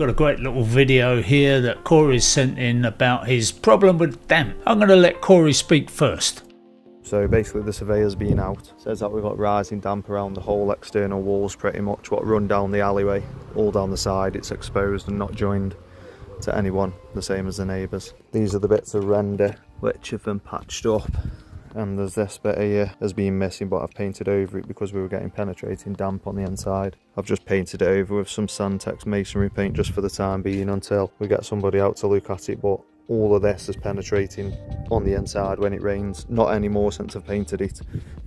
got a great little video here that Cory sent in about his problem with damp. I'm going to let Cory speak first. So basically the surveyor's been out. Says that we've got rising damp around the whole external walls pretty much, what run down the alleyway, all down the side. It's exposed and not joined to anyone, the same as the neighbours. These are the bits of render which have been patched up. And there's this bit here has been missing, but I've painted over it because we were getting penetrating damp on the inside. I've just painted it over with some Sandtex masonry paint just for the time being until we get somebody out to look at it, but all of this is penetrating on the inside when it rains. Not anymore since I've painted it.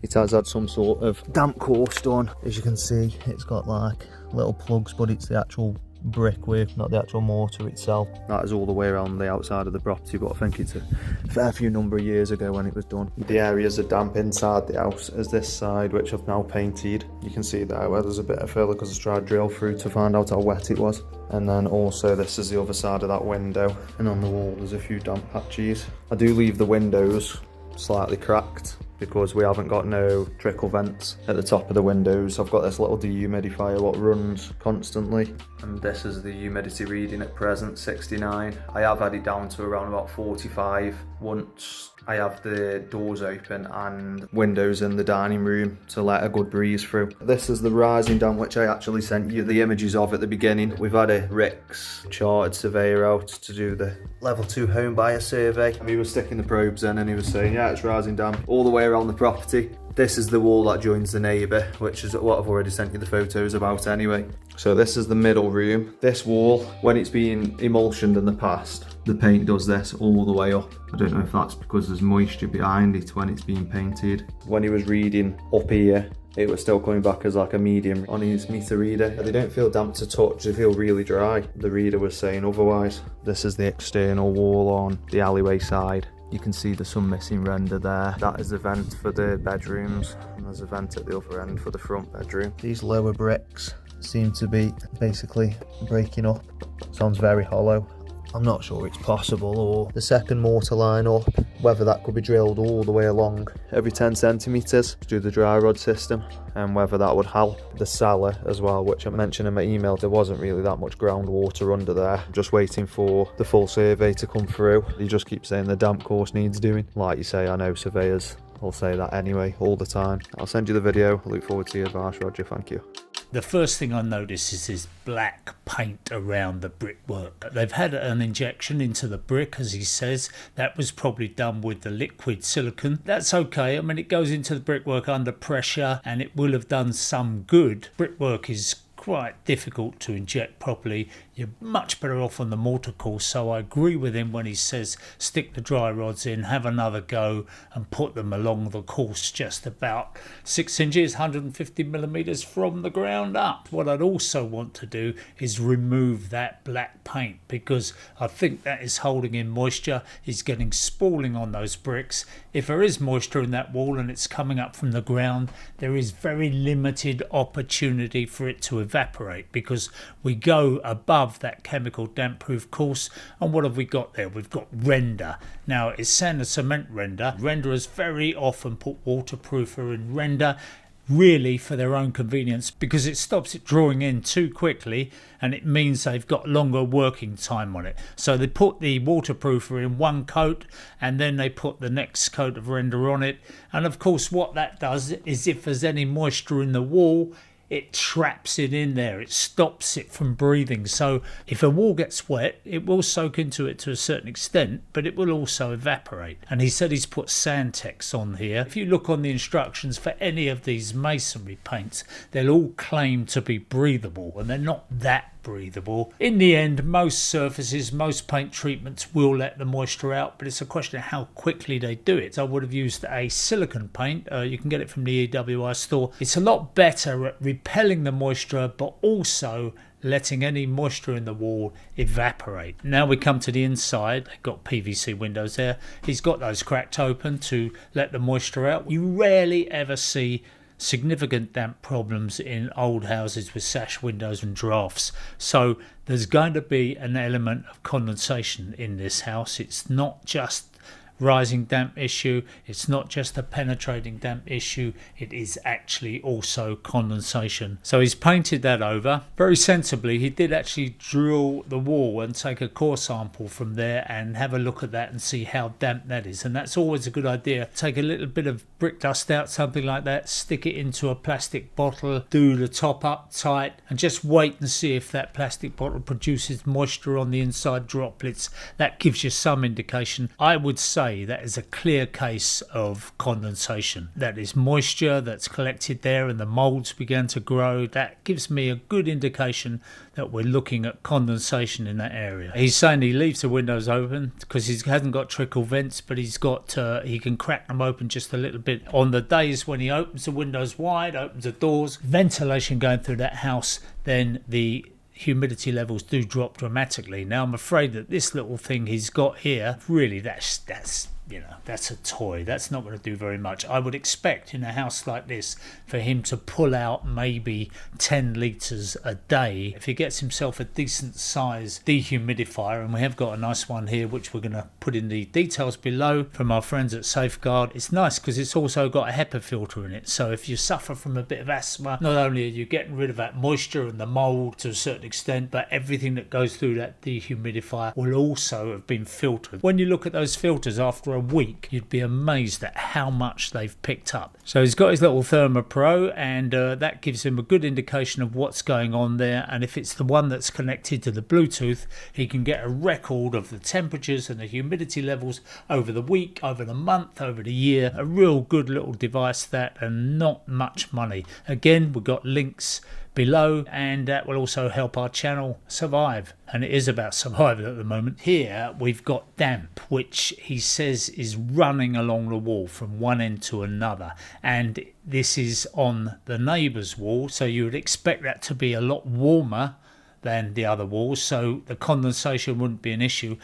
It has had some sort of damp course done. As you can see, it's got like little plugs, but it's the actual brickwork, not the actual mortar itself. That is all the way around the outside of the property, but I think it's a fair few number of years ago when it was done. The areas of damp inside the house is this side, which I've now painted. You can see there where there's a bit of filler because I tried to drill through to find out how wet it was. And then also this is the other side of that window, and on the wall there's a few damp patches. I do leave the windows slightly cracked because we haven't got no trickle vents at the top of the windows. I've got this little dehumidifier what runs constantly, and this is the humidity reading at present, 69. I have had it down to around about 45 once I have the doors open and windows in the dining room to let a good breeze through. This is the rising damp which I actually sent you the images of at the beginning. We've had a Rick's chartered surveyor out to do the level 2 home buyer survey. He was sticking the probes in and he was saying, yeah, it's rising damp all the way around the property. This is the wall that joins the neighbour, which is what I've already sent you the photos about anyway. So this is the middle room. This wall, when it's been emulsioned in the past, the paint does this all the way up. I don't know if that's because there's moisture behind it when it's being painted. When he was reading up here, it was still coming back as like a medium on his meter reader. They don't feel damp to touch, they feel really dry. The reader was saying otherwise. This is the external wall on the alleyway side. You can see there's some missing render there. That is the vent for the bedrooms, and there's a vent at the other end for the front bedroom. These lower bricks seem to be basically breaking up. Sounds very hollow. I'm not sure it's possible, or the second mortar line up, whether that could be drilled all the way along every 10 centimetres to do the Dryrod system, and whether that would help the cellar as well, which I mentioned in my email. There wasn't really that much groundwater under there. I'm just waiting for the full survey to come through. You just keep saying the damp course needs doing. Like you say, I know surveyors will say that anyway, all the time. I'll send you the video. I look forward to your advice, Roger. Thank you. The first thing I notice is this black paint around the brickwork. They've had an injection into the brick, as he says. That was probably done with the liquid silicone. That's okay. I mean, it goes into the brickwork under pressure and it will have done some good. Brickwork is quite difficult to inject properly. You're much better off on the mortar course, so I agree with him when he says stick the dry rods in, have another go and put them along the course just about 6 inches, 150 millimeters from the ground up. What I'd also want to do is remove that black paint, because I think that is holding in moisture, is getting spalling on those bricks. If there is moisture in that wall and it's coming up from the ground, there is very limited opportunity for it to evaporate, because we go above that chemical damp proof course, and what have we got there? We've got render. Now it's sand and cement render. Renderers very often put waterproofer in render, really for their own convenience, because it stops it drawing in too quickly and it means they've got longer working time on it. So they put the waterproofer in one coat and then they put the next coat of render on it, and of course what that does is if there's any moisture in the wall, it traps it in there, it stops it from breathing. So if a wall gets wet, it will soak into it to a certain extent, but it will also evaporate. And he said he's put Sandtex on here. If you look on the instructions for any of these masonry paints, they'll all claim to be breathable, and they're not that breathable. In the end, most surfaces, most paint treatments will let the moisture out, but it's a question of how quickly they do it. So I would have used a silicone paint. You can get it from the EWI store. It's a lot better at repelling the moisture, but also letting any moisture in the wall evaporate. Now we come to the inside. They've got PVC windows there. He's got those cracked open to let the moisture out. You rarely ever see significant damp problems in old houses with sash windows and drafts. So there's going to be an element of condensation in this house. It's not just rising damp issue. It's not just a penetrating damp issue, it is actually also condensation. So he's painted that over. Very sensibly, he did actually drill the wall and take a core sample from there and have a look at that and see how damp that is. And that's always a good idea. Take a little bit of brick dust out, something like that, stick it into a plastic bottle, do the top up tight, and just wait and see if that plastic bottle produces moisture on the inside droplets. That gives you some indication. I would say that is a clear case of condensation. That is moisture that's collected there and the molds began to grow. That gives me a good indication that we're looking at condensation in that area. He's saying he leaves the windows open because he hasn't got trickle vents, but he can crack them open just a little bit. On the days when he opens the windows wide, opens the doors, ventilation going through that house, then the humidity levels do drop dramatically. Now I'm afraid that this little thing he's got here, really that's a toy. That's not going to do very much. I would expect in a house like this for him to pull out maybe 10 litres a day. If he gets himself a decent size dehumidifier, and we have got a nice one here which we're going to put in the details below from our friends at Safeguard. It's nice because it's also got a HEPA filter in it, so if you suffer from a bit of asthma, not only are you getting rid of that moisture and the mould to a certain extent, but everything that goes through that dehumidifier will also have been filtered. When you look at those filters after a week, you'd be amazed at how much they've picked up. So he's got his little ThermoPro, and that gives him a good indication of what's going on there, and if it's the one that's connected to the Bluetooth, he can get a record of the temperatures and the humidity levels over the week, over the month, over the year. A real good little device that, and not much money. Again, we've got links below, and that will also help our channel survive, and it is about survival at the moment. Here we've got damp, which he says is running along the wall from one end to another, and this is on the neighbour's wall, so you would expect that to be a lot warmer than the other walls, so the condensation wouldn't be an issue.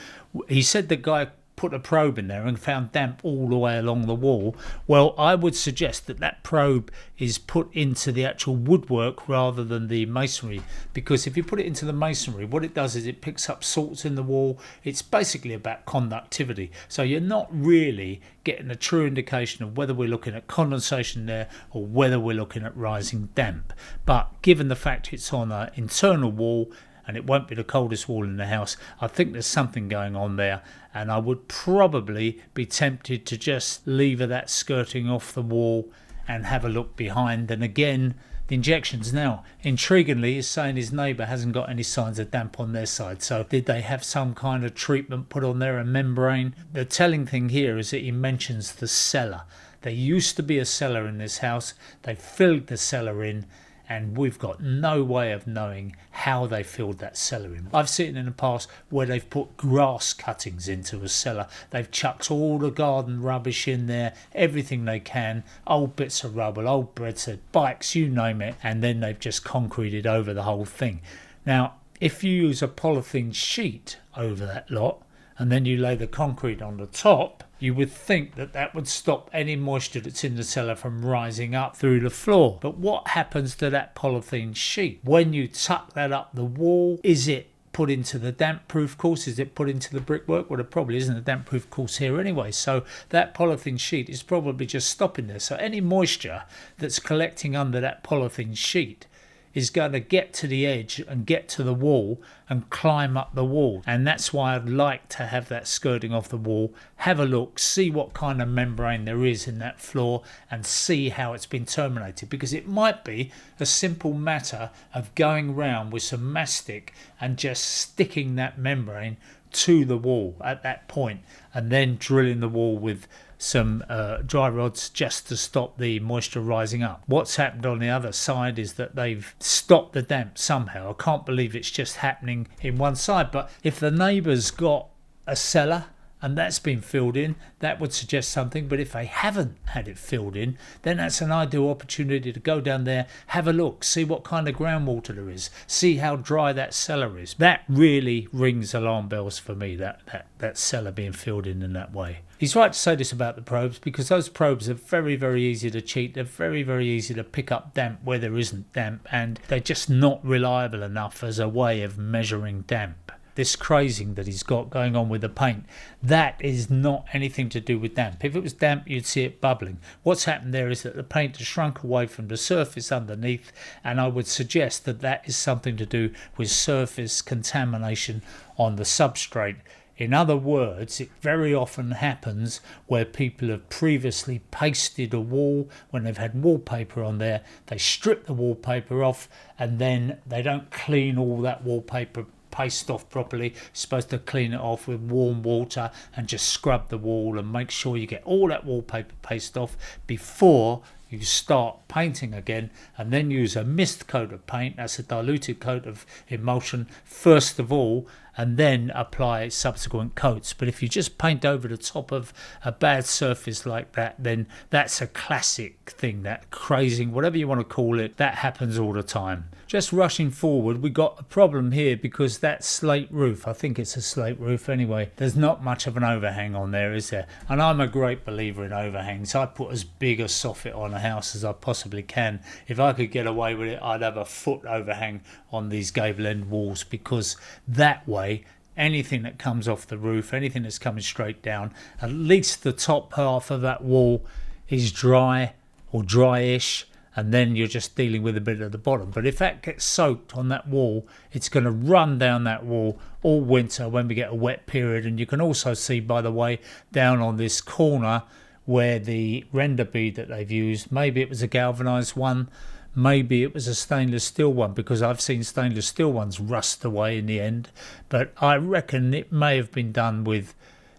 He said the guy put a probe in there and found damp all the way along the wall. Well, I would suggest that that probe is put into the actual woodwork rather than the masonry, because if you put it into the masonry, what it does is it picks up salts in the wall. It's basically about conductivity, so you're not really getting a true indication of whether we're looking at condensation there or whether we're looking at rising damp. But given the fact it's on an internal wall and it won't be the coldest wall in the house, I think there's something going on there, and I would probably be tempted to just lever that skirting off the wall and have a look behind. And again, the injections now, intriguingly, is saying his neighbour hasn't got any signs of damp on their side. So did they have some kind of treatment put on there, a membrane? The telling thing here is that he mentions the cellar. There used to be a cellar in this house. They filled the cellar in, and we've got no way of knowing how they filled that cellar in. I've seen in the past where they've put grass cuttings into a cellar. They've chucked all the garden rubbish in there, everything they can, old bits of rubble, old breadset, bikes, you name it, and then they've just concreted over the whole thing. Now, if you use a polythene sheet over that lot, and then you lay the concrete on the top, you would think that that would stop any moisture that's in the cellar from rising up through the floor. But what happens to that polythene sheet? When you tuck that up the wall, is it put into the damp proof course? Is it put into the brickwork? Well, there probably isn't a damp proof course here anyway, so that polythene sheet is probably just stopping there. So any moisture that's collecting under that polythene sheet is going to get to the edge and get to the wall and climb up the wall. And that's why I'd like to have that skirting off the wall, have a look, see what kind of membrane there is in that floor, and see how it's been terminated, because it might be a simple matter of going round with some mastic and just sticking that membrane to the wall at that point, and then drilling the wall with some dry rods just to stop the moisture rising up. What's happened on the other side is that they've stopped the damp somehow. I can't believe it's just happening in one side, but if the neighbour's got a cellar and that's been filled in, that would suggest something. But if they haven't had it filled in, then that's an ideal opportunity to go down there, have a look, see what kind of groundwater there is, see how dry that cellar is. That really rings alarm bells for me, that cellar being filled in that way. He's right to say this about the probes, because those probes are very, very easy to cheat. They're very, very easy to pick up damp where there isn't damp, and they're just not reliable enough as a way of measuring damp. this crazing that he's got going on with the paint, that is not anything to do with damp. If it was damp, you'd see it bubbling. What's happened there is that the paint has shrunk away from the surface underneath, and I would suggest that that is something to do with surface contamination on the substrate. In other words, it very often happens where people have previously pasted a wall when they've had wallpaper on there. They strip the wallpaper off and then they don't clean all that wallpaper paste off properly. You're supposed to clean it off with warm water and just scrub the wall and make sure you get all that wallpaper paste off before you start painting again, and then use a mist coat of paint, that's a diluted coat of emulsion first of all, and then apply subsequent coats. But if you just paint over the top of a bad surface like that, then that's a classic thing, that crazing, whatever you want to call it, that happens all the time. Just rushing forward, we got a problem here because that slate roof, I think it's a slate roof anyway, there's not much of an overhang on there, is there? And I'm a great believer in overhangs. I put as big a soffit on a house as I possibly can. If I could get away with it, I'd have a foot overhang on these gable end walls, because that way anything that comes off the roof, anything that's coming straight down, at least the top half of that wall is dry or dryish, and then you're just dealing with a bit at the bottom. But if that gets soaked on that wall, it's going to run down that wall all winter when we get a wet period. And you can also see, by the way, down on this corner where the render bead that they've used, maybe it was a galvanized one, maybe it was a stainless steel one, because I've seen stainless steel ones rust away in the end, but I reckon it may have been done with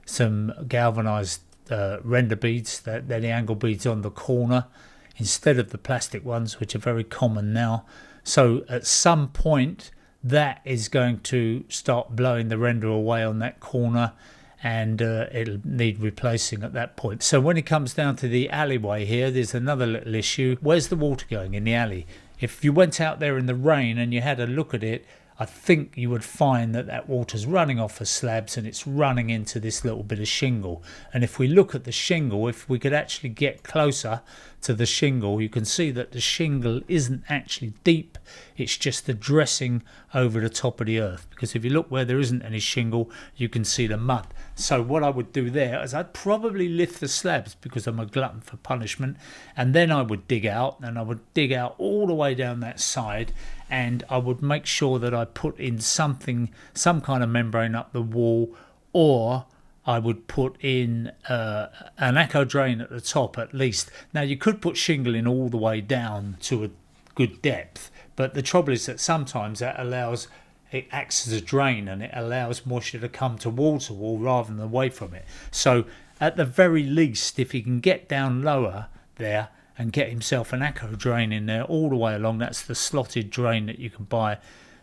some galvanized render beads, they're the angle beads on the corner instead of the plastic ones, which are very common now. So at some point that is going to start blowing the render away on that corner, and it'll need replacing at that point. So when it comes down to the alleyway here, there's another little issue. Where's the water going in the alley? If you went out there in the rain and you had a look at it, I think you would find that that water's running off the slabs and it's running into this little bit of shingle. And if we look at the shingle, if we could actually get closer to the shingle, you can see that the shingle isn't actually deep, it's just the dressing over the top of the earth. Because if you look where there isn't any shingle, you can see the mud. So what I would do there is I'd probably lift the slabs, because I'm a glutton for punishment, and then I would dig out, and I would dig out all the way down that side, and I would make sure that I put in something, some kind of membrane up the wall, or I would put in an echo drain at the top at least. Now you could put shingle in all the way down to a good depth, but the trouble is that sometimes that allows, it acts as a drain and it allows moisture to come towards the wall rather than away from it. So at the very least, if he can get down lower there and get himself an echo drain in there all the way along, that's the slotted drain that you can buy,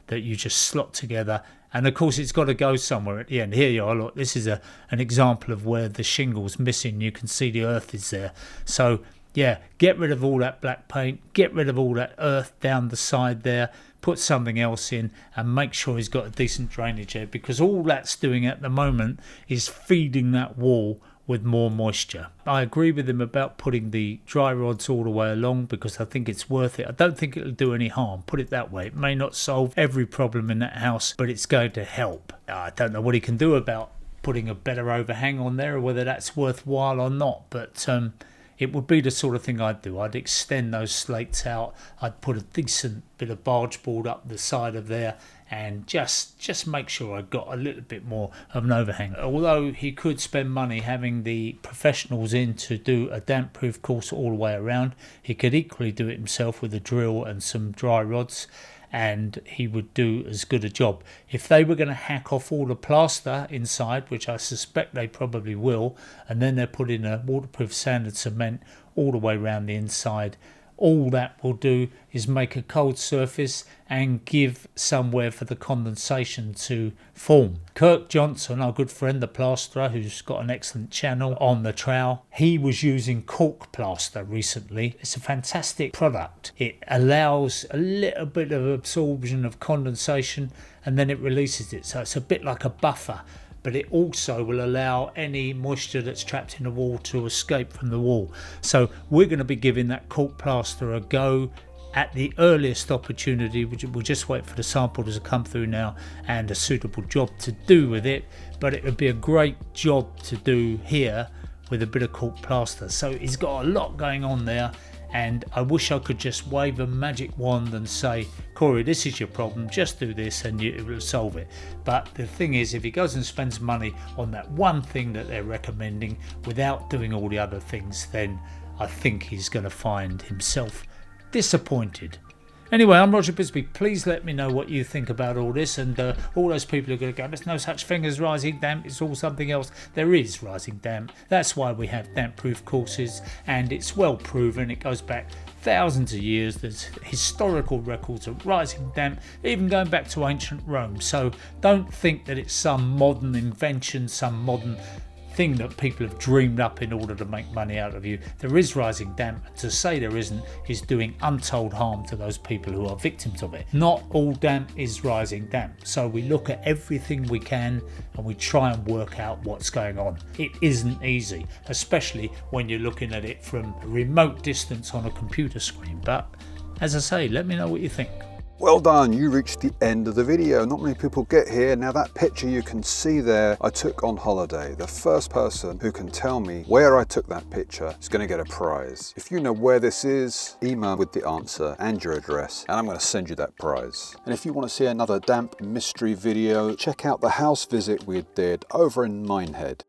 that you just slot together, and of course it's got to go somewhere at the end. Here you are, look, this is an example of where the shingle's missing. You can see the earth is there. So yeah, get rid of all that black paint, get rid of all that earth down the side there, put something else in, and make sure he's got a decent drainage there, because all that's doing at the moment is feeding that wall with more moisture. I agree with him about putting the dry rods all the way along, because I think it's worth it. I don't think it'll do any harm, put it that way. It may not solve every problem in that house, but it's going to help. I don't know what he can do about putting a better overhang on there, or whether that's worthwhile or not, but it would be the sort of thing I'd do. I'd extend those slates out, I'd put a decent bit of barge board up the side of there, and just make sure I got a little bit more of an overhang. Although he could spend money having the professionals in to do a damp proof course all the way around, he could equally do it himself with a drill and some dry rods, and he would do as good a job. If they were going to hack off all the plaster inside, which I suspect they probably will, and then they're putting a waterproof sand and cement all the way around the inside, all that will do is make a cold surface and give somewhere for the condensation to form. Kirk Johnstone, our good friend, the plasterer, who's got an excellent channel on the Trowel, he was using cork plaster recently. It's a fantastic product. It allows a little bit of absorption of condensation and then it releases it. So it's a bit like a buffer, but it also will allow any moisture that's trapped in the wall to escape from the wall. So we're going to be giving that cork plaster a go at the earliest opportunity. We'll just wait for the sample to come through now and a suitable job to do with it, but it would be a great job to do here with a bit of cork plaster. So he's got a lot going on there, and I wish I could just wave a magic wand and say, Cory, this is your problem, just do this and it will solve it. But the thing is, if he goes and spends money on that one thing that they're recommending without doing all the other things, then I think he's going to find himself disappointed. Anyway, I'm Roger Bisbee. Please let me know what you think about all this, and all those people who are going to go, there's no such thing as rising damp, it's all something else. There is rising damp. That's why we have damp proof courses, and it's well proven. It goes back thousands of years. There's historical records of rising damp, even going back to ancient Rome. So don't think that it's some modern invention, some modern thing that people have dreamed up in order to make money out of you. There is rising damp, and to say there isn't is doing untold harm to those people who are victims of it. Not all damp is rising damp, so we look at everything we can and we try and work out what's going on. It isn't easy, especially when you're looking at it from a remote distance on a computer screen, but as I say, let me know what you think. Well done, you reached the end of the video. Not many people get here. Now that picture you can see there, I took on holiday. The first person who can tell me where I took that picture is going to get a prize. If you know where this is, email with the answer and your address, and I'm going to send you that prize. And if you want to see another damp mystery video, check out the house visit we did over in Minehead.